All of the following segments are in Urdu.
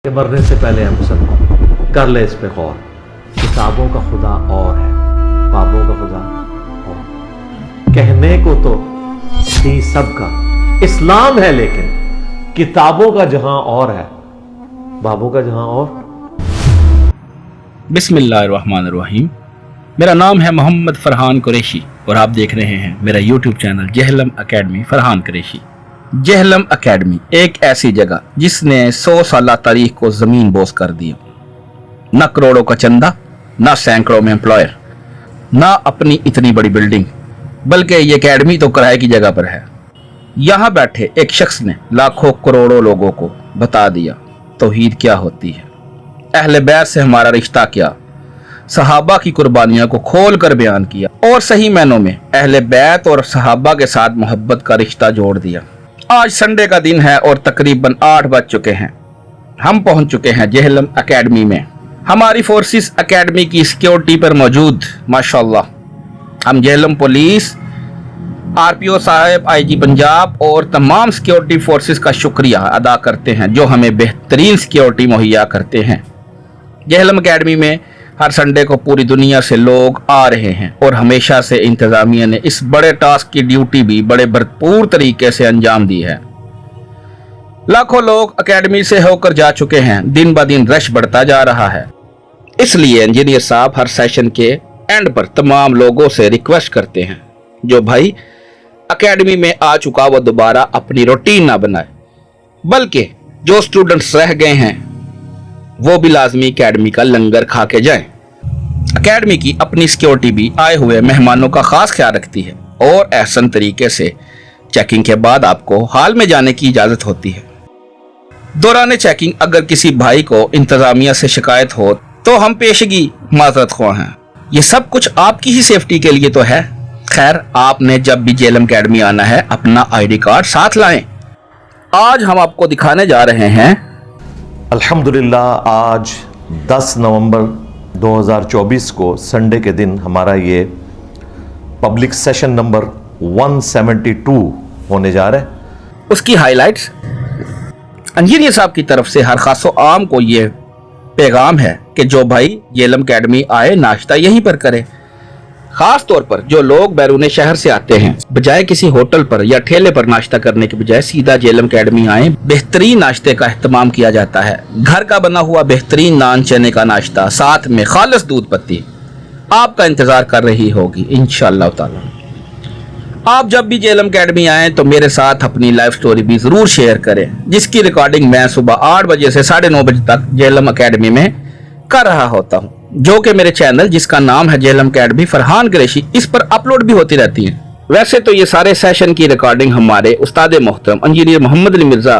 کہ مرنے سے پہلے ہم سب کر لے اس پہ غور. کتابوں کا خدا اور ہے، بابوں کا خدا اور. کہنے کو تو ہی سب کا اسلام ہے، لیکن کتابوں کا جہاں اور ہے، بابوں کا جہاں اور. بسم اللہ الرحمن الرحیم. میرا نام ہے محمد فرحان قریشی اور آپ دیکھ رہے ہیں میرا YouTube channel Jhelum academy Farhan Qureshi. Jhelum academy ایک ایسی جگہ جس نے 100 سالہ تاریخ کو زمین بوس کر دیا. نہ کروڑوں کا چندہ، نہ سینکڑوں میں امپلائر، نہ اپنی اتنی بڑی بلڈنگ، بلکہ یہ اکیڈمی تو کرائے کی جگہ پر ہے. یہاں بیٹھے ایک شخص نے لاکھوں کروڑوں لوگوں کو بتا دیا توحید کیا ہوتی ہے، اہل بیت سے ہمارا رشتہ کیا، صحابہ کی قربانیوں کو کھول کر بیان کیا اور صحیح معنوں میں اہل بیت اور صحابہ کے ساتھ محبت کا رشتہ جوڑ دیا. آج سنڈے کا دن ہے اور تقریباً 8 بج چکے ہیں. ہم پہنچ چکے ہیں جہلم اکیڈمی میں. ہماری فورسز اکیڈمی کی سیکیورٹی پر موجود ماشاءاللہ. ہم جہلم پولیس، آر پی او صاحب، آئی جی پنجاب اور تمام سیکیورٹی فورسز کا شکریہ ادا کرتے ہیں جو ہمیں بہترین سیکیورٹی مہیا کرتے ہیں. جہلم اکیڈمی میں ہر سنڈے کو پوری دنیا سے لوگ آ رہے ہیں اور ہمیشہ سے انتظامیہ نے اس بڑے ٹاسک کی ڈیوٹی بھی بڑے بھرپور طریقے سے انجام دی ہے. لاکھوں لوگ اکیڈمی سے ہو کر جا چکے ہیں. دن بہ دن رش بڑھتا جا رہا ہے. اس لیے انجینئر صاحب ہر سیشن کے اینڈ پر تمام لوگوں سے ریکویسٹ کرتے ہیں جو بھائی اکیڈمی میں آ چکا وہ دوبارہ اپنی روٹین نہ بنائے، بلکہ جو سٹوڈنٹس رہ گئے ہیں وہ بھی لازمی اکیڈمی کا لنگر کھا کے جائیں. اکیڈمی کی اپنی سیکیورٹی بھی آئے ہوئے مہمانوں کا خاص خیال رکھتی ہے اور احسن طریقے سے چیکنگ کے بعد آپ کو ہال میں جانے کی اجازت ہوتی ہے. دوران چیکنگ اگر کسی بھائی کو انتظامیہ سے شکایت ہو تو ہم پیشگی معذرت خواہ ہیں. یہ سب کچھ آپ کی ہی سیفٹی کے لیے تو ہے. خیر، آپ نے جب بھی جہلم اکیڈمی آنا ہے اپنا آئی ڈی کارڈ ساتھ لائیں. آج ہم آپ کو دکھانے جا رہے ہیں الحمدللہ آج 10 نومبر 2024 کو سنڈے کے دن ہمارا یہ پبلک سیشن نمبر 172 ہونے جا رہا ہے. اس کی ہائی لائٹس. انجینئر صاحب کی طرف سے ہر خاص و عام کو یہ پیغام ہے کہ جو بھائی جہلم اکیڈمی آئے ناشتہ یہیں پر کرے. خاص طور پر جو لوگ بیرون شہر سے آتے ہیں بجائے کسی ہوٹل پر یا ٹھیلے پر ناشتہ کرنے کے بجائے سیدھا جہلم اکیڈمی آئیں. بہترین ناشتے کا اہتمام کیا جاتا ہے. گھر کا بنا ہوا بہترین نان چنے کا ناشتہ ساتھ میں خالص دودھ پتی آپ کا انتظار کر رہی ہوگی انشاءاللہ تعالی. آپ جب بھی جہلم اکیڈمی آئیں تو میرے ساتھ اپنی لائف سٹوری بھی ضرور شیئر کریں جس کی ریکارڈنگ میں صبح 8 بجے سے 9:30 بجے تک جہلم اکیڈمی میں کر رہا ہوتا ہوں، جو کہ میرے چینل جس کا نام ہے جہلم اکیڈمی فرحان قریشی اس پر اپلوڈ بھی ہوتی رہتی ہیں. ویسے تو یہ سارے سیشن کی ریکارڈنگ ہمارے استاد محترم انجینئر محمد علی مرزا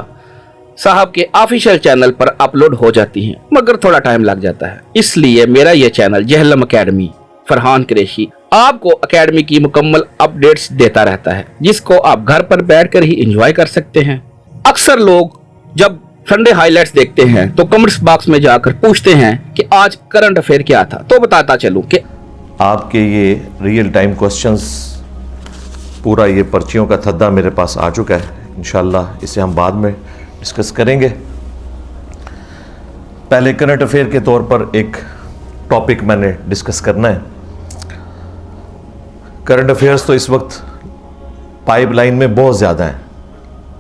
صاحب کے آفیشیل چینل پر اپلوڈ ہو جاتی ہیں، مگر تھوڑا ٹائم لگ جاتا ہے. اس لیے میرا یہ چینل جہلم اکیڈمی فرحان قریشی آپ کو اکیڈمی کی مکمل اپڈیٹس دیتا رہتا ہے جس کو آپ گھر پر بیٹھ کر ہی انجوائے کر سکتے ہیں. اکثر لوگ جب سنڈے ہائی لائٹس دیکھتے ہیں تو کمنٹس باکس میں جا کر پوچھتے ہیں کہ آج کرنٹ افیئر کیا تھا، تو بتاتا چلوں کہ آپ کے یہ ریئل ٹائم کوسچنز پورا یہ پرچیوں کا تھدا میرے پاس آ چکا ہے. انشاءاللہ اسے ہم بعد میں ڈسکس کریں گے. پہلے کرنٹ افیئر کے طور پر ایک ٹاپک میں نے ڈسکس کرنا ہے. کرنٹ افیئرز تو اس وقت پائپ لائن میں بہت زیادہ ہیں،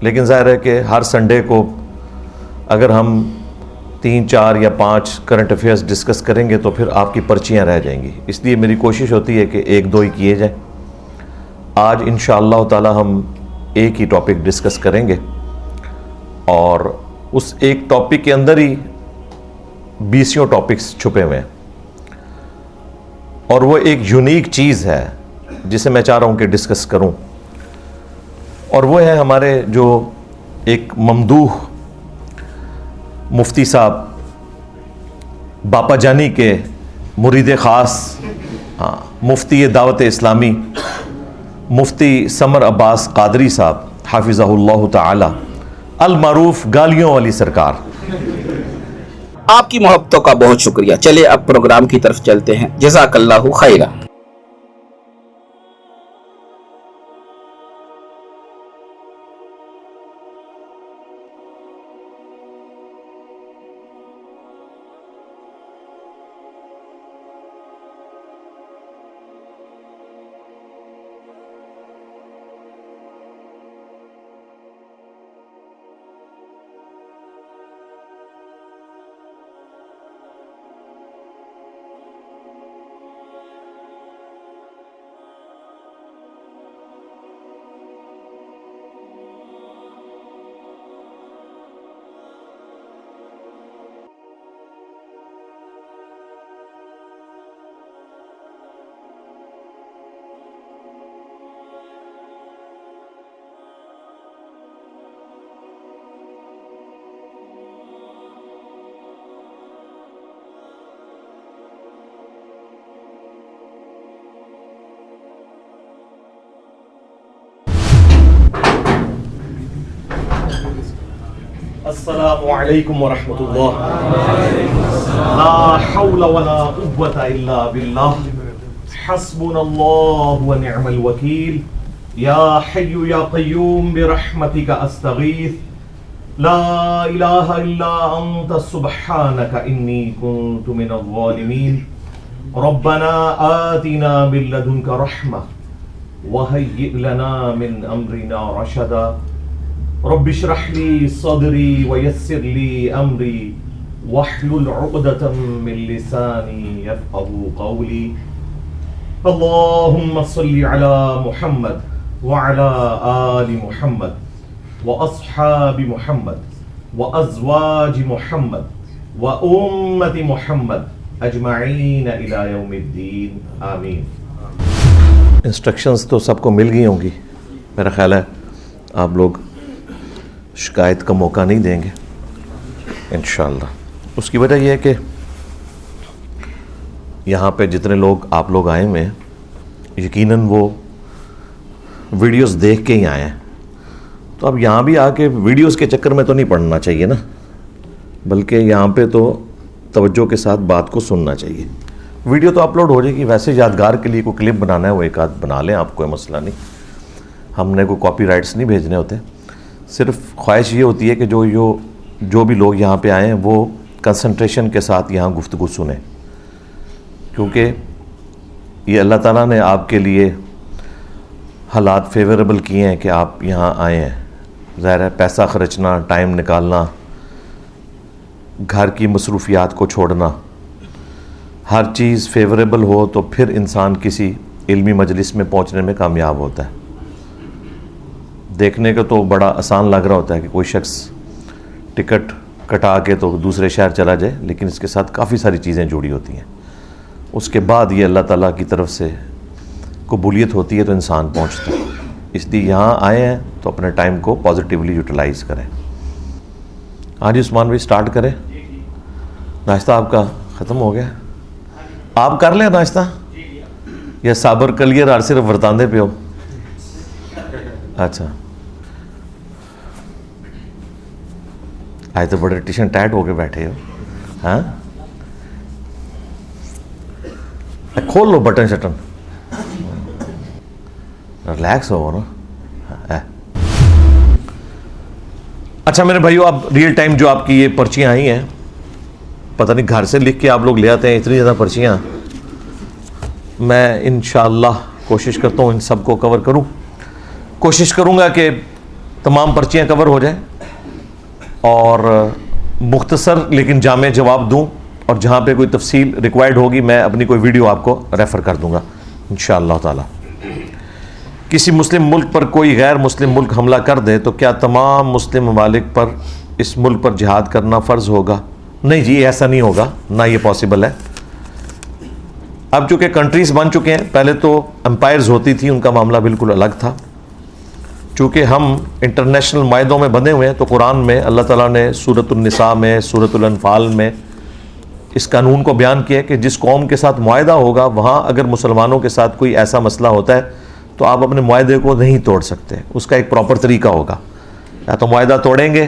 لیکن ظاہر ہے کہ ہر سنڈے کو اگر ہم 3 4 یا 5 کرنٹ افیئرز ڈسکس کریں گے تو پھر آپ کی پرچیاں رہ جائیں گی. اس لیے میری کوشش ہوتی ہے کہ 1 2 ہی کیے جائیں. آج انشاءاللہ تعالی ہم ایک ہی ٹاپک ڈسکس کریں گے اور اس ایک ٹاپک کے اندر ہی 20 ٹاپکس چھپے ہوئے ہیں اور وہ ایک یونیک چیز ہے جسے میں چاہ رہا ہوں کہ ڈسکس کروں. اور وہ ہے ہمارے جو ایک ممدوح مفتی صاحب باپا جانی کے مرید خاص، مفتی دعوت اسلامی مفتی سمر عباس قادری صاحب حافظہ اللہ تعالی المعروف گالیوں والی سرکار. آپ کی محبتوں کا بہت شکریہ. چلے اب پروگرام کی طرف چلتے ہیں. جزاک اللہ خیرہ. السلام علیکم ورحمۃ اللہ. لا حول ولا قوة الا باللہ. حسبنا اللہ ونعم الوکیل. یا حی یا قیوم برحمتک استغیث. لا الہ الا انت سبحانک انی کنت من الظالمین. ربنا آتنا من لدنک رحمہ وہیئ لنا من امرنا رشدا. رب اشرح لي صدري ويسر لي امري واحلل عقدة من لساني يفقهوا قولي. اللهم صل على محمد وعلى آل محمد واصحاب محمد وازواج محمد وامة محمد اجمعین الى یوم الدین آمین. انسٹرکشنز تو سب کو مل گئی ہوں گی. میرا خیال ہے آپ لوگ شکایت کا موقع نہیں دیں گے انشاءاللہ. اس کی وجہ یہ ہے کہ یہاں پہ جتنے لوگ آپ لوگ آئے ہوئے ہیں یقیناً وہ ویڈیوز دیکھ کے ہی آئے ہیں. تو اب یہاں بھی آ کے ویڈیوز کے چکر میں تو نہیں پڑنا چاہیے نا, بلکہ یہاں پہ تو توجہ کے ساتھ بات کو سننا چاہیے. ویڈیو تو اپلوڈ ہو جائے گی, ویسے یادگار کے لیے کوئی کلپ بنانا ہے وہ ایک آدھ بنا لیں, آپ کوئی مسئلہ نہیں. ہم نے کوئی کاپی رائٹس نہیں بھیجنے ہوتے. صرف خواہش یہ ہوتی ہے کہ جو بھی لوگ یہاں پہ آئے ہیں وہ کنسنٹریشن کے ساتھ یہاں گفتگو سنیں, کیونکہ یہ اللہ تعالیٰ نے آپ کے لیے حالات فیوریبل کیے ہیں کہ آپ یہاں آئے ہیں. ظاہر ہے پیسہ خرچنا, ٹائم نکالنا, گھر کی مصروفیات کو چھوڑنا, ہر چیز فیوریبل ہو تو پھر انسان کسی علمی مجلس میں پہنچنے میں کامیاب ہوتا ہے. دیکھنے کو تو بڑا آسان لگ رہا ہوتا ہے کہ کوئی شخص ٹکٹ کٹا کے تو دوسرے شہر چلا جائے, لیکن اس کے ساتھ کافی ساری چیزیں جڑی ہوتی ہیں. اس کے بعد یہ اللہ تعالیٰ کی طرف سے قبولیت ہوتی ہے تو انسان پہنچتا ہے. اس لیے یہاں آئے ہیں تو اپنے ٹائم کو پازیٹیولی یوٹیلائز کریں. ہاں جی عثمان بھائی اسٹارٹ کریں. ناشتہ آپ کا ختم ہو گیا؟ آپ کر لیں ناشتہ یا صابر کلیئر اور صرف ورتاندے پہ ہو؟ اچھا, آج تو بڑے ٹیشن ٹائٹ ہو کے بیٹھے ہو. ہاں کھول لو بٹن شٹن, ریلیکس ہو نا. اچھا میرے بھائیو, اب ریئل ٹائم جو آپ کی یہ پرچیاں آئی ہیں, پتہ نہیں گھر سے لکھ کے آپ لوگ لے آتے ہیں اتنی زیادہ پرچیاں. میں انشاءاللہ کوشش کرتا ہوں ان سب کو کور کروں. کوشش کروں گا کہ تمام پرچیاں کور ہو جائیں اور مختصر لیکن جامع جواب دوں, اور جہاں پہ کوئی تفصیل ریکوائرڈ ہوگی میں اپنی کوئی ویڈیو آپ کو ریفر کر دوں گا انشاءاللہ تعالی. کسی مسلم ملک پر کوئی غیر مسلم ملک حملہ کر دے تو کیا تمام مسلم ممالک پر اس ملک پر جہاد کرنا فرض ہوگا؟ نہیں جی, ایسا نہیں ہوگا, نہ یہ پاسبل ہے. اب چونکہ کنٹریز بن چکے ہیں, پہلے تو امپائرز ہوتی تھی, ان کا معاملہ بالکل الگ تھا. چونکہ ہم انٹرنیشنل معاہدوں میں بندھے ہوئے ہیں تو قرآن میں اللہ تعالیٰ نے سورۃ النساء میں, سورۃ الانفال میں اس قانون کو بیان کیا کہ جس قوم کے ساتھ معاہدہ ہوگا وہاں اگر مسلمانوں کے ساتھ کوئی ایسا مسئلہ ہوتا ہے تو آپ اپنے معاہدے کو نہیں توڑ سکتے. اس کا ایک پراپر طریقہ ہوگا. یا تو معاہدہ توڑیں گے,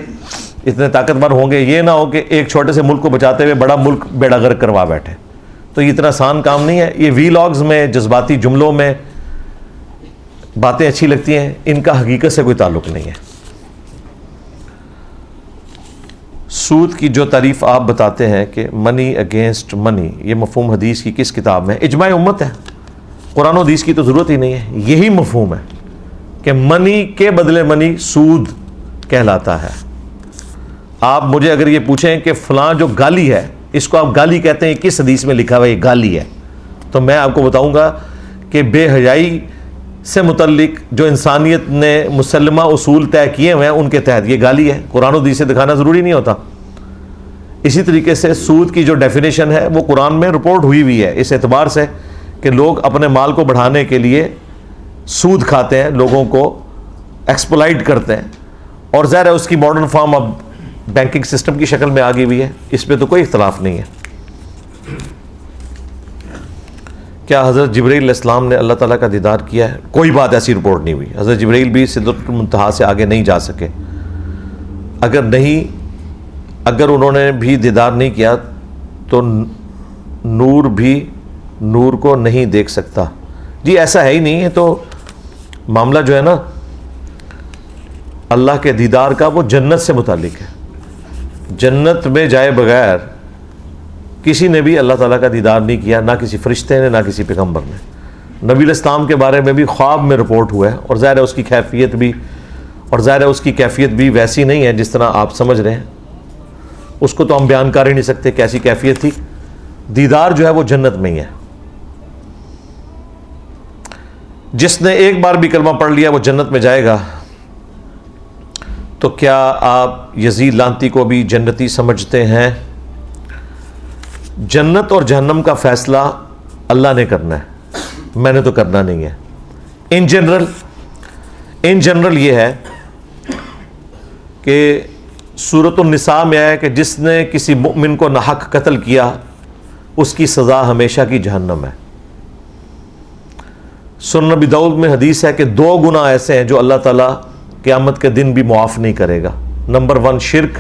اتنے طاقتور ہوں گے, یہ نہ ہو کہ ایک چھوٹے سے ملک کو بچاتے ہوئے بڑا ملک بیڑا غرق کروا بیٹھے. تو یہ اتنا آسان کام نہیں ہے. یہ وی لاگز میں, جذباتی جملوں میں باتیں اچھی لگتی ہیں, ان کا حقیقت سے کوئی تعلق نہیں ہے. سود کی جو تعریف آپ بتاتے ہیں کہ منی اگینسٹ منی, یہ مفہوم حدیث کی کس کتاب میں؟ اجماع امت ہے, قرآن و حدیث کی تو ضرورت ہی نہیں ہے. یہی مفہوم ہے کہ منی کے بدلے منی سود کہلاتا ہے. آپ مجھے اگر یہ پوچھیں کہ فلاں جو گالی ہے, اس کو آپ گالی کہتے ہیں, کس حدیث میں لکھا ہوا یہ گالی ہے, تو میں آپ کو بتاؤں گا کہ بے حیائی سے متعلق جو انسانیت نے مسلمہ اصول طے کیے ہوئے ہیں ان کے تحت یہ گالی ہے. قرآن و حدیث سے دکھانا ضروری نہیں ہوتا. اسی طریقے سے سود کی جو ڈیفینیشن ہے وہ قرآن میں رپورٹ ہوئی ہوئی ہے, اس اعتبار سے کہ لوگ اپنے مال کو بڑھانے کے لیے سود کھاتے ہیں, لوگوں کو ایکسپلائٹ کرتے ہیں, اور ظاہر ہے اس کی ماڈرن فارم اب بینکنگ سسٹم کی شکل میں آ گئی ہوئی ہے. اس پہ تو کوئی اختلاف نہیں ہے. کیا حضرت جبرائیل علیہ السلام نے اللہ تعالیٰ کا دیدار کیا ہے؟ کوئی بات ایسی رپورٹ نہیں ہوئی. حضرت جبرائیل بھی سدرۃ المنتہا سے آگے نہیں جا سکے. اگر نہیں اگر انہوں نے بھی دیدار نہیں کیا تو نور بھی نور کو نہیں دیکھ سکتا. جی ایسا ہے ہی نہیں ہے. تو معاملہ جو ہے نا اللہ کے دیدار کا وہ جنت سے متعلق ہے. جنت میں جائے بغیر کسی نے بھی اللہ تعالیٰ کا دیدار نہیں کیا, نہ کسی فرشتے نے نہ کسی پیغمبر نے. نبی علیہ السلام کے بارے میں بھی خواب میں رپورٹ ہوا ہے, اور ظاہر ہے اس کی کیفیت بھی ویسی نہیں ہے جس طرح آپ سمجھ رہے ہیں. اس کو تو ہم بیان کر ہی نہیں سکتے کیسی کیفیت تھی. دیدار جو ہے وہ جنت میں ہی ہے. جس نے ایک بار بھی کلمہ پڑھ لیا وہ جنت میں جائے گا. تو کیا آپ یزید لعنتی کو بھی جنتی سمجھتے ہیں؟ جنت اور جہنم کا فیصلہ اللہ نے کرنا ہے, میں نے تو کرنا نہیں ہے. ان جنرل یہ ہے کہ سورۃ النساء میں ہے کہ جس نے کسی مؤمن کو ناحق قتل کیا اس کی سزا ہمیشہ کی جہنم ہے. سنن ابی داؤد میں حدیث ہے کہ 2 گناہ ایسے ہیں جو اللہ تعالیٰ قیامت کے دن بھی معاف نہیں کرے گا. نمبر 1 شرک,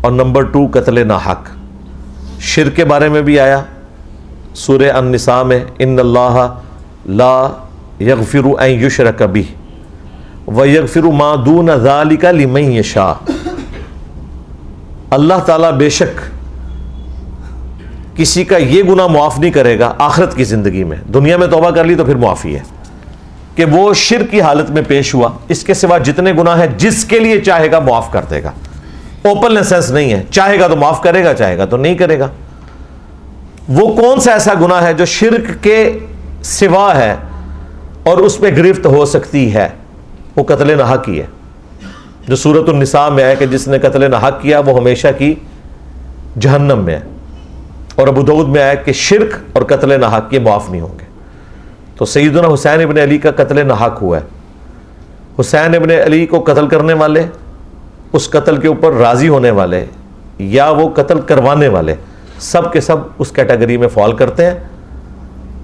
اور نمبر 2 قتل ناحق. شرک کے بارے میں بھی آیا سورہ النساء میں, ان اللہ لا یغفر ان یشرک بہ ویغفر ما دون ذلک لمن یشاء. اللہ تعالیٰ بے شک کسی کا یہ گناہ معاف نہیں کرے گا آخرت کی زندگی میں. دنیا میں توبہ کر لی تو پھر معافی ہے کہ وہ شرک کی حالت میں پیش ہوا, اس کے سوا جتنے گناہ ہیں جس کے لیے چاہے گا معاف کر دے گا. اوپن لائسنس نہیں ہے, چاہے گا تو معاف کرے گا, چاہے گا تو نہیں کرے گا. وہ کون سا ایسا گناہ ہے جو شرک کے سوا ہے اور اس پہ گرفت ہو سکتی ہے؟ وہ قتل ناحق ہی ہے, جو سورۃ النساء میں ہے کہ جس نے قتل ناحق کیا وہ ہمیشہ کی جہنم میں ہے. اور ابو داؤد میں آیا کہ شرک اور قتل ناحق یہ معاف نہیں ہوں گے. تو سیدنا حسین ابن علی کا قتل ناحق ہوا ہے. حسین ابن علی کو قتل کرنے والے, اس قتل کے اوپر راضی ہونے والے یا وہ قتل کروانے والے, سب کے سب اس کیٹیگری میں فال کرتے ہیں.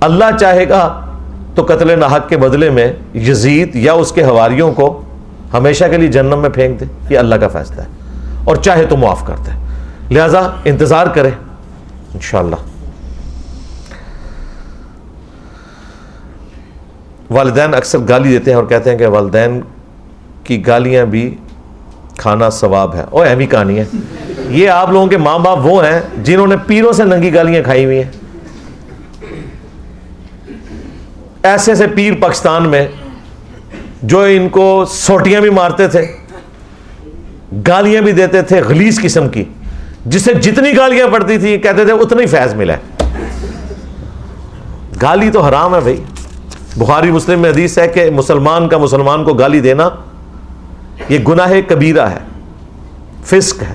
اللہ چاہے گا تو قتل ناحق کے بدلے میں یزید یا اس کے حواریوں کو ہمیشہ کے لیے جہنم میں پھینک دے, یہ اللہ کا فیصلہ ہے, اور چاہے تو معاف کر دے. لہذا انتظار کریں انشاءاللہ. والدین اکثر گالی دیتے ہیں اور کہتے ہیں کہ والدین کی گالیاں بھی کھانا ثواب ہے. او اہمی کہانی ہے یہ. آپ لوگوں کے ماں باپ وہ ہیں جنہوں نے پیروں سے ننگی گالیاں کھائی ہوئی ہیں. ایسے سے پیر پاکستان میں جو ان کو سوٹیاں بھی مارتے تھے, گالیاں بھی دیتے تھے غلیظ قسم کی, جسے جتنی گالیاں پڑتی تھی کہتے تھے اتنا ہی فیض ملا ہے. گالی تو حرام ہے بھائی. بخاری مسلم میں حدیث ہے کہ مسلمان کا مسلمان کو گالی دینا یہ گناہ کبیرہ ہے, فسق ہے.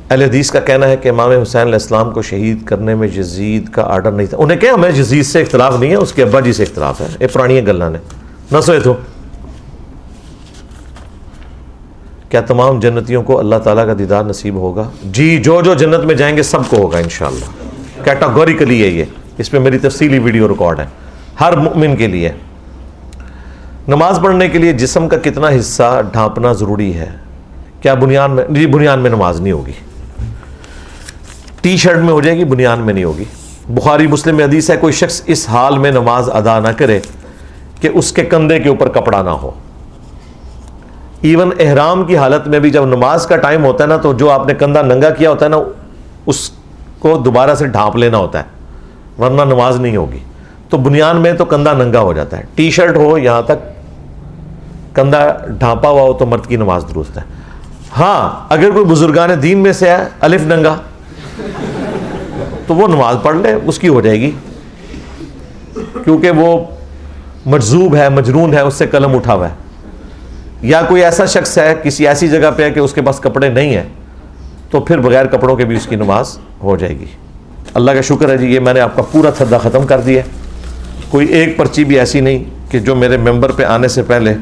اہل حدیث کا کہنا ہے کہ امام حسین علیہ السلام کو شہید کرنے میں یزید کا آرڈر نہیں تھا. انہیں کہا ہمیں یزید سے اختلاف نہیں ہے, اس کے ابا جی سے اختلاف ہے. یہ پرانی گلاں نے نہ سوئے تو. کیا تمام جنتیوں کو اللہ تعالیٰ کا دیدار نصیب ہوگا؟ جی, جو جو جنت میں جائیں گے سب کو ہوگا انشاءاللہ. کیٹاگوریکلی ہے یہ, اس پہ میری تفصیلی ویڈیو ریکارڈ ہے ہر مومن کے لیے. نماز پڑھنے کے لیے جسم کا کتنا حصہ ڈھانپنا ضروری ہے؟ کیا بنیان میں؟ جی بنیان میں نماز نہیں ہوگی. ٹی شرٹ میں ہو جائے گی, بنیان میں نہیں ہوگی. بخاری مسلم میں حدیث ہے کوئی شخص اس حال میں نماز ادا نہ کرے کہ اس کے کندھے کے اوپر کپڑا نہ ہو. ایون احرام کی حالت میں بھی جب نماز کا ٹائم ہوتا ہے نا, تو جو آپ نے کندھا ننگا کیا ہوتا ہے نا اس کو دوبارہ سے ڈھانپ لینا ہوتا ہے, ورنہ نماز نہیں ہوگی. تو بنیان میں تو کندھا ننگا ہو جاتا ہے. ٹی شرٹ ہو یہاں تک, کندھا ڈھانپا ہوا ہو تو مرد کی نماز درست ہے. ہاں اگر کوئی بزرگان دین میں سے ہے الف ننگا تو وہ نماز پڑھ لے, اس کی ہو جائے گی, کیونکہ وہ مجذوب ہے, مجنون ہے, اس سے قلم اٹھا ہوا ہے. یا کوئی ایسا شخص ہے کسی ایسی جگہ پہ ہے کہ اس کے پاس کپڑے نہیں ہیں, تو پھر بغیر کپڑوں کے بھی اس کی نماز ہو جائے گی. اللہ کا شکر ہے جی, یہ میں نے آپ کا پورا تھدا ختم کر دیا. کوئی ایک پرچی بھی ایسی نہیں کہ جو میرے ممبر پہ آنے سے پہلے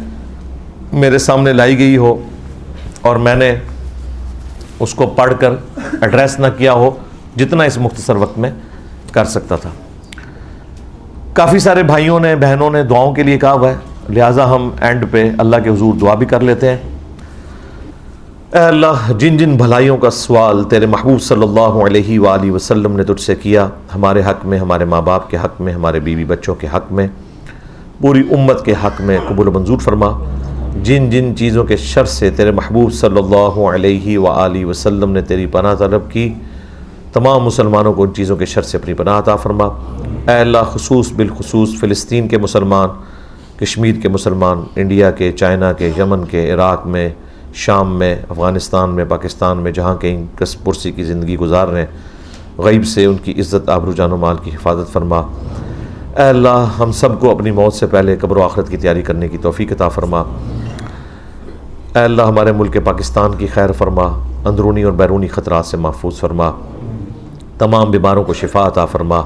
میرے سامنے لائی گئی ہو اور میں نے اس کو پڑھ کر ایڈریس نہ کیا ہو, جتنا اس مختصر وقت میں کر سکتا تھا. کافی سارے بھائیوں نے بہنوں نے دعاؤں کے لیے کہا ہوا ہے. لہٰذا ہم اینڈ پہ اللہ کے حضور دعا بھی کر لیتے ہیں۔ اے اللہ، جن جن بھلائیوں کا سوال تیرے محبوب صلی اللہ علیہ وآلہ وسلم نے تجھ سے کیا، ہمارے حق میں، ہمارے ماں باپ کے حق میں، ہمارے بیوی بچوں کے حق میں، پوری امت کے حق میں قبول و منظور فرما۔ جن جن چیزوں کے شر سے تیرے محبوب صلی اللہ علیہ وآلہ وسلم نے تیری پناہ طلب کی، تمام مسلمانوں کو ان چیزوں کے شر سے اپنی پناہ عطا فرما۔ اے اللہ، خصوص بالخصوص فلسطین کے مسلمان، کشمیر کے مسلمان، انڈیا کے، چائنا کے، یمن کے، عراق میں، شام میں، افغانستان میں، پاکستان میں، جہاں کہیں کس پرسی کی زندگی گزار رہے ہیں، غیب سے ان کی عزت، آبرو، جان و مال کی حفاظت فرما۔ اے اللہ، ہم سب کو اپنی موت سے پہلے قبر و آخرت کی تیاری کرنے کی توفیق عطا فرما۔ اے اللہ، ہمارے ملک پاکستان کی خیر فرما، اندرونی اور بیرونی خطرات سے محفوظ فرما، تمام بیماروں کو شفا عطا فرما،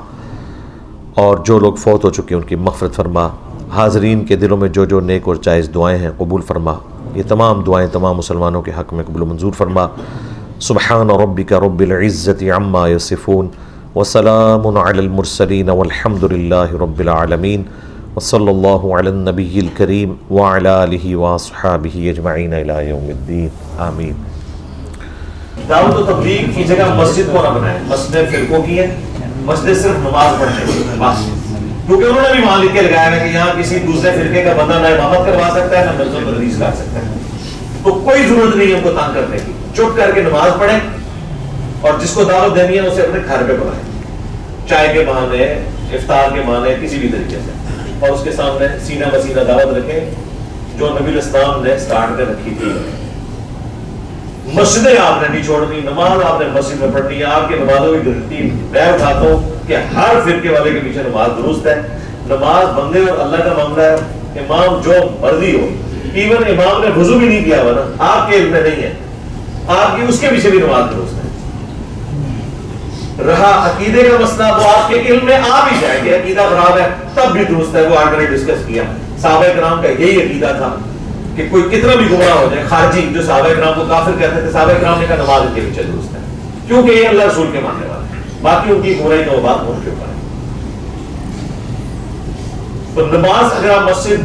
اور جو لوگ فوت ہو چکے ان کی مغفرت فرما۔ حاضرین کے دلوں میں جو جو نیک اور جائز دعائیں ہیں قبول فرما۔ یہ تمام دعائیں تمام مسلمانوں کے حق میں قبول و منظور فرما۔ سبحان ربک رب العزت عما یصفون وسلام علی المرسلین والحمد للہ رب العالمین وصلی اللہ علی النبی الکریم وعلی آلہ واصحابہ اجمعین الی یوم الدین، آمین۔ دعوت و تبلیغ کی جگہ مسجد کو نہ بنائیں، مسجد فرقوں کی ہے، مسجد صرف نماز پڑھنے کی ہے بس، کیونکہ انہوں نے بھی وہاں لکھ کے لگایا ہے کہ یہاں کسی دوسرے فرقے کا بندہ نہ امامت کروا سکتا ہے، نہ نظر تدریس کر سکتا ہے، تو کوئی ضرورت نہیں ہے ان کو تنگ کرنے کی، چپ کر کے نماز پڑھیں، اور جس کو دعوت دینی ہے اسے اپنے گھر پہ بلائیں، چائے کے بہانے، افطار کے بہانے، کسی بھی طریقے سے، اور اس کے سامنے سینہ بسینہ دعوت رکھیں جو نبی الاسلام نے سٹارٹ کر رکھی تھی۔ مسجدیں آپ نے نہیں چھوڑنی، نماز آپ نے مسجد میں پڑھنی ہے۔ آپ کی نمازوں کی گارنٹی میں اٹھاتا ہوں کہ ہر فرقے والے کے پیچھے نماز درست ہے۔ نماز بندے اور اللہ کا معاملہ ہے، امام جو مرضی ہو، ایون امام نے وضو بھی نہیں کیا ہوا نا، آپ کے علم میں نہیں ہے، آپ کی اس کے پیچھے بھی نماز درست ہے۔ رہا عقیدے کا مسئلہ، وہ آپ کے علم میں آ بھی جائے گا، عقیدہ خراب ہے تب بھی درست ہے، وہ آج میں نے ڈسکس کیا۔ صحابہ کرام کا یہی عقیدہ تھا کہ کوئی کتنا بھی گمراہ ہو جائے، خارجی جو صحابہ کرام کو کافر کہتے تھے، صحابہ کرام نے کہا نماز ان کے پیچھے درست ہے، کیونکہ یہ اللہ رسول کے ماننے والے ہیں، باقی ان کی گمراہی کا وہ بات ان کے اوپر ہے۔ تو نماز اگر آپ مسجد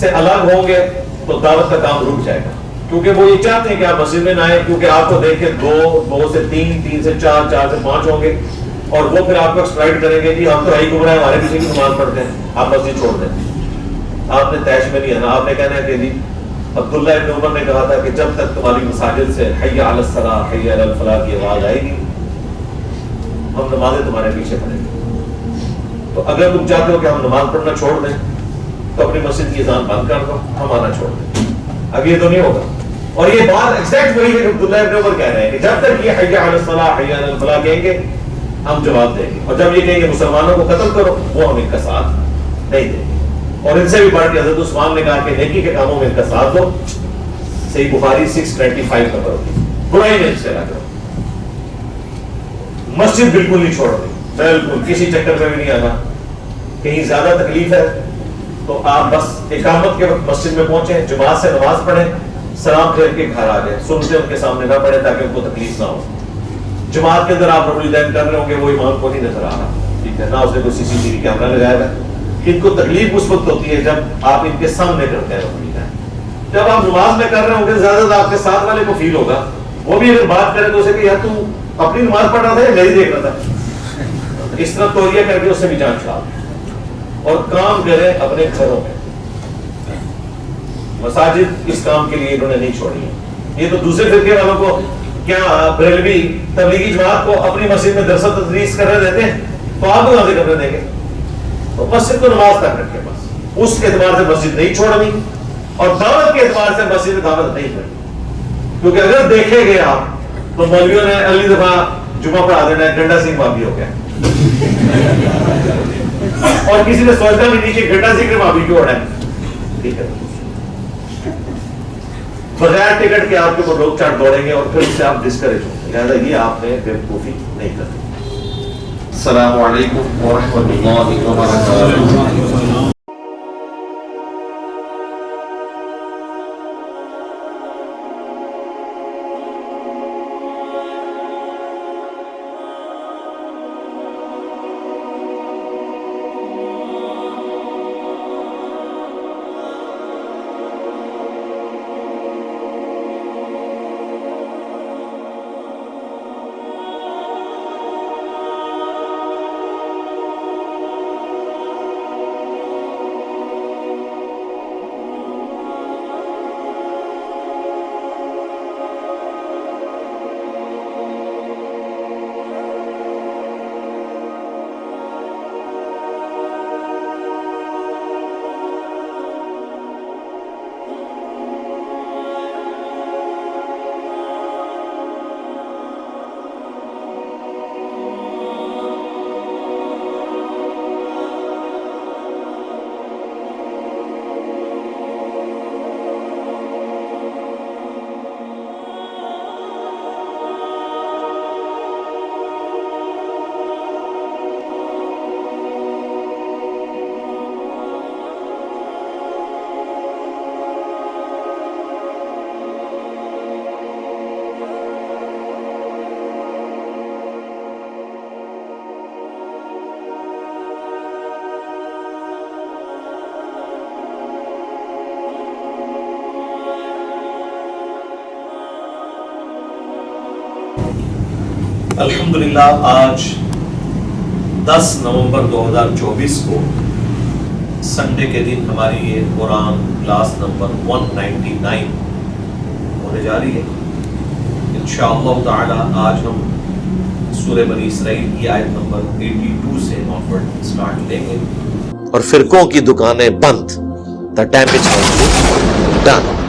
سے الگ ہوں گے تو دعوت کا کام رک جائے گا، کیونکہ وہ یہ چاہتے ہیں کہ آپ مسجد میں نہ آئیں، کیونکہ آپ کو دیکھ کے دو سے تین سے چار سے پانچ ہوں گے، اور وہ پھر آپ کو ایکسپلائٹ کریں گے کہ ہم تو ہی گمراہ ہیں، ہمارے پیچھے کی نماز پڑھتے ہیں، آپ مسجد چھوڑ دیں۔ آپ نے تیش میں نہیں آنا، آپ نے کہنا ہے کہ جی عبداللہ ابن عمر نے کہا تھا کہ جب تک تمہاری مساجد سے حی علی الصلاۃ حی علی الفلاح کی آواز آئے گی ہم نمازیں تمہارے پیچھے پڑھیں گے۔ تو اگر تم چاہتے ہو کہ ہم نماز پڑھنا چھوڑ دیں تو اپنی مسجد کی اذان بند کر دو، ہم آنا چھوڑ دیں۔ اب یہ تو نہیں ہوگا، اور یہ بات ایگزیکٹ وہی ہے کہ عبداللہ ابن عمر کہہ رہے ہیں کہ جب تک یہ حی علی الصلاۃ حی علی الفلاح کہیں گے ہم جواب دیں گے، اور جب یہ کہیں گے مسلمانوں کو قتل کرو وہ ہم ان کا ساتھ نہیں دیں گے۔ اور ان سے بھی بڑھ کے حضرت عثمان نے کہا کہ نیکی کے کاموں میں ان کا ساتھ دو، صحیح بخاری 625 نمبر ہوتی، برائی میں ان سے نہ کرو۔ مسجد بالکل نہیں چھوڑنی، بالکل کسی چکر میں بھی نہیں آنا۔ کہیں زیادہ تکلیف ہے تو آپ بس اقامت کے وقت مسجد میں پہنچیں، جماعت سے نماز پڑھیں، سلام پھیر کے گھر آ جائیں، سنتے ان کے سامنے نہ پڑھیں تاکہ ان کو تکلیف نہ ہو۔ جماعت کے اندر آپ رب الدین کر رہے ہوں گے، وہ امام کو نہیں نظر آ رہا، ٹھیک ہے، نہ اس نے کوئی CCTV کیمرہ لگایا ہے۔ ان کو تکلیف اس وقت ہوتی ہے جب آپ ان کے سامنے کرتے ہیں رب الدین۔ جب آپ نماز میں کر رہے ہوں گے زیادہ آپ کے ساتھ والے کو فیل ہوگا، وہ بھی اگر بات کرے تو اسے کہ یار تو اپنی نماز پڑھ رہا تھا یا میری دیکھ رہا تھا، اس طرح توریہ کر کے اس سے بھی جان چھڑا، اور کام کریں اپنے گھروں میں۔ مساجد اس کام کے لیے انہوں نے نہیں چھوڑی ہے۔ یہ تو دوسرے فرقے والوں کو کیا بریلوی تبلیغی جماعت کو اپنی مسجد میں درس و تدریس کرنے دیتے ہیں تو آپ کو حاضر کرنے دیں گے؟ تو مسجد کو نماز تک رکھے، بس اس کے اعتبار سے مسجد نہیں چھوڑنی، اور دعوت کے اعتبار سے مسجد میں دعوت نہیں کرنی، کیونکہ اگر دیکھے گے آپ تو مولویوں نے اگلی دفعہ جمعہ پڑھا دینا ہے گنڈا سنگھ بابی ہو گیا، اور کسی نے سوچا بھی نہیں کہ گنڈا سنگھ بابی کیوں اڑا ہے، ٹھیک ہے، بغیر ٹکٹ کے آپ کے اوپر لوگ چڑھ دوڑیں گے اور پھر اس سے آپ ڈسکریج ہوں گے، لہٰذا یہ آپ نے بیوقوفی نہیں کرنی۔ السلام علیکم ورحمۃ اللہ وبرکاتہ۔ الحمدللہ آج 10 نومبر 2024 کو سنڈے کے دن ہماری یہ قرآن کلاس نمبر 199 ہونے جا رہی ہے. انشاءاللہ تعالی آج ہم سورہ بنی اسرائیل کی آیت نمبر 82 سے آنورڈ سٹارٹ لیں گے. اور فرقوں کی دکانیں بند. The damage has been done.